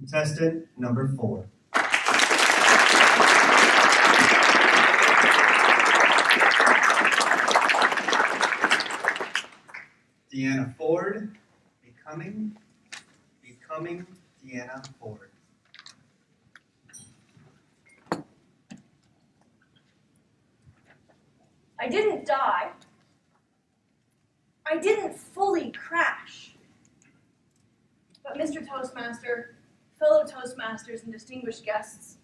Contestant number 4. Deanna Ford, becoming Deanna Ford. I didn't die. I didn't fully crash. But Mr. Toastmaster, fellow Toastmasters, and distinguished guests,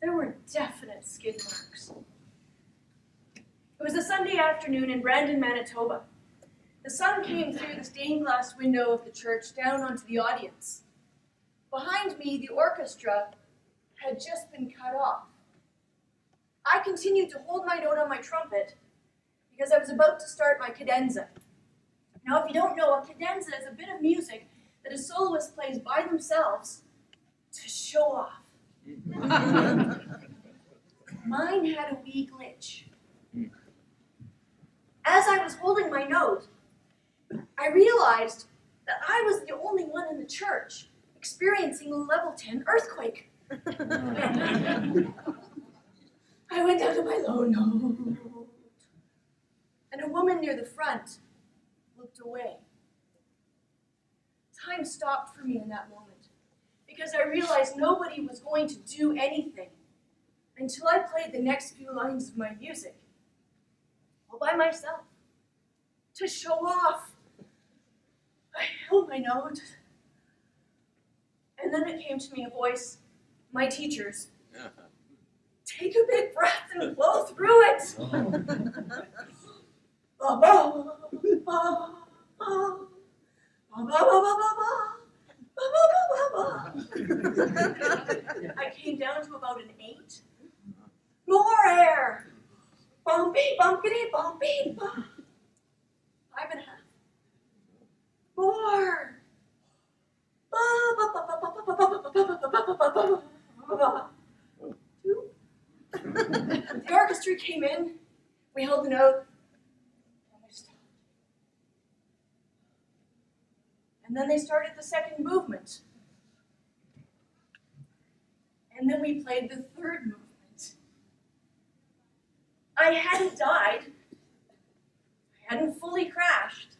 there were definite skid marks. It was a Sunday afternoon in Brandon, Manitoba. The sun came through the stained glass window of the church down onto the audience. Behind me, the orchestra had just been cut off. I continued to hold my note on my trumpet because I was about to start my cadenza. Now, if you don't know, a cadenza is a bit of music that a soloist plays by themselves to show off. Mine had a wee glitch. As I was holding my note, I realized that I was the only one in the church experiencing a level 10 earthquake. I went down to my low note, and a woman near the front looked away. Time stopped for me in that moment because I realized nobody was going to do anything until I played the next few lines of my music all by myself to show off. I held my note, and then it came to me a voice, my teacher's. Take a big breath and blow through it. I came down to about an 8. More air. Bumpy, bumpity, bumpy, bump. 5.5. More. The orchestra came in, we held the note, and we stopped. And then they started the second movement. And then we played the third movement. I hadn't died. I hadn't fully crashed.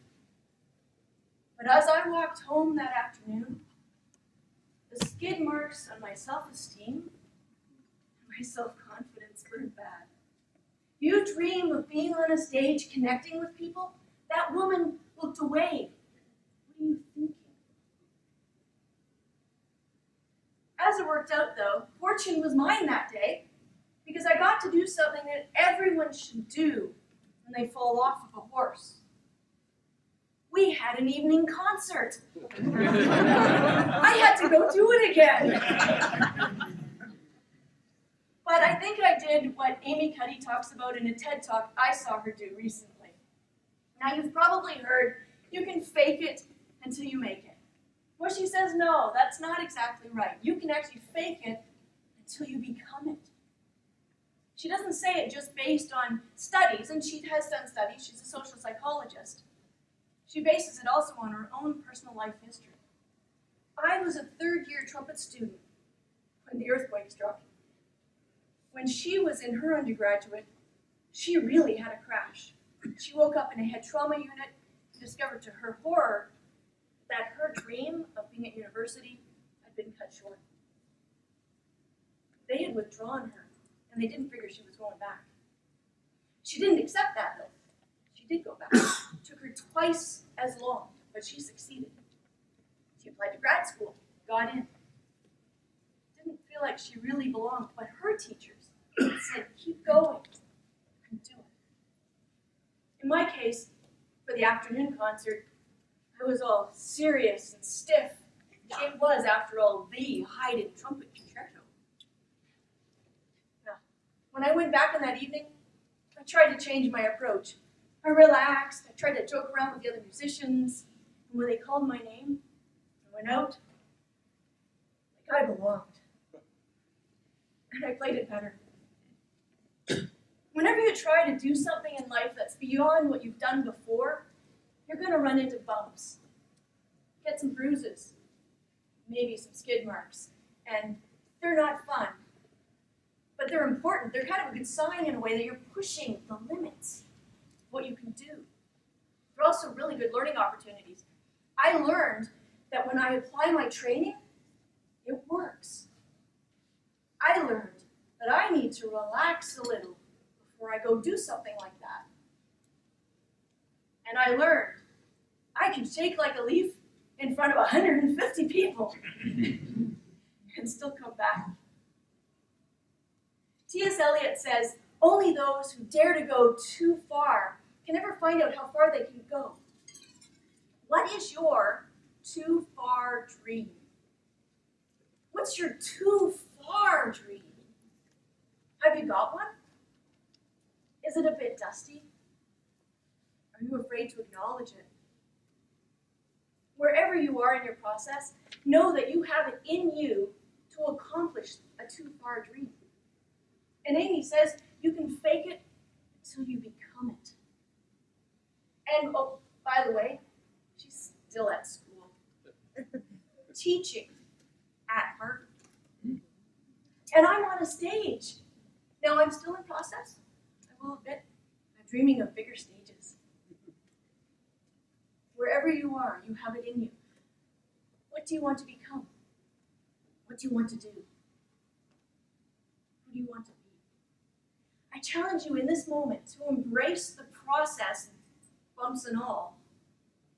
But as I walked home that afternoon, the skid marks on my self-esteem, my self-confidence burned bad. You dream of being on a stage connecting with people? That woman looked away. What are you thinking? As it worked out, though, fortune was mine that day because I got to do something that everyone should do when they fall off of a horse. We had an evening concert. I had to go do it again. But I think I did what Amy Cuddy talks about in a TED Talk I saw her do recently. Now, you've probably heard, you can fake it until you make it. Well, she says, no, that's not exactly right. You can actually fake it until you become it. She doesn't say it just based on studies, and she has done studies. She's a social psychologist. She bases it also on her own personal life history. I was a third-year trumpet student when the earthquake struck. When she was in her undergraduate, she really had a crash. She woke up in a head trauma unit and discovered to her horror that her dream of being at university had been cut short. They had withdrawn her, and they didn't figure she was going back. She didn't accept that, though. She did go back. It took her twice as long, but she succeeded. She applied to grad school, got in. Didn't feel like she really belonged, but her teachers said, keep going, you can do it. In my case, for the afternoon concert, I was all serious and stiff. It was, after all, the Haydn trumpet concerto. Now, when I went back on that evening, I tried to change my approach. I relaxed, I tried to joke around with the other musicians, and when they called my name, I went out like I belonged. And I played it better. Whenever you try to do something in life that's beyond what you've done before, you're going to run into bumps, get some bruises. maybe some skid marks, and they're not fun. But they're important. They're kind of a good sign in a way that you're pushing the limits of what you can do. They're also really good learning opportunities. I learned that when I apply my training, it works. I learned that I need to relax a little before I go do something like that. And I learned I can shake like a leaf in front of 150 people and still come back. T.S. Eliot says, only those who dare to go too far can ever find out how far they can go. What is your too far dream? What's your too far dream? Have you got one? Is it a bit dusty? Are you afraid to acknowledge it? Wherever you are in your process, know that you have it in you to accomplish a too far dream. And Amy says you can fake it until you become it. And oh, by the way, she's still at school, teaching at Harvard. And I'm on a stage. Now I'm still in process, I will admit. I'm dreaming of bigger stages. Wherever you are, you have it in you. What do you want to become? What do you want to do? Who do you want to be? I challenge you in this moment to embrace the process, bumps and all,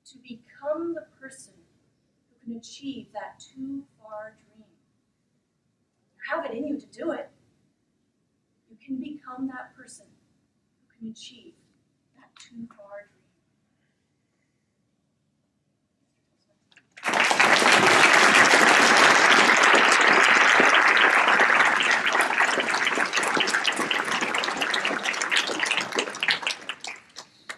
to become the person who can achieve that too far dream. You have it in you to do it. You can become that person who can achieve that too far dream.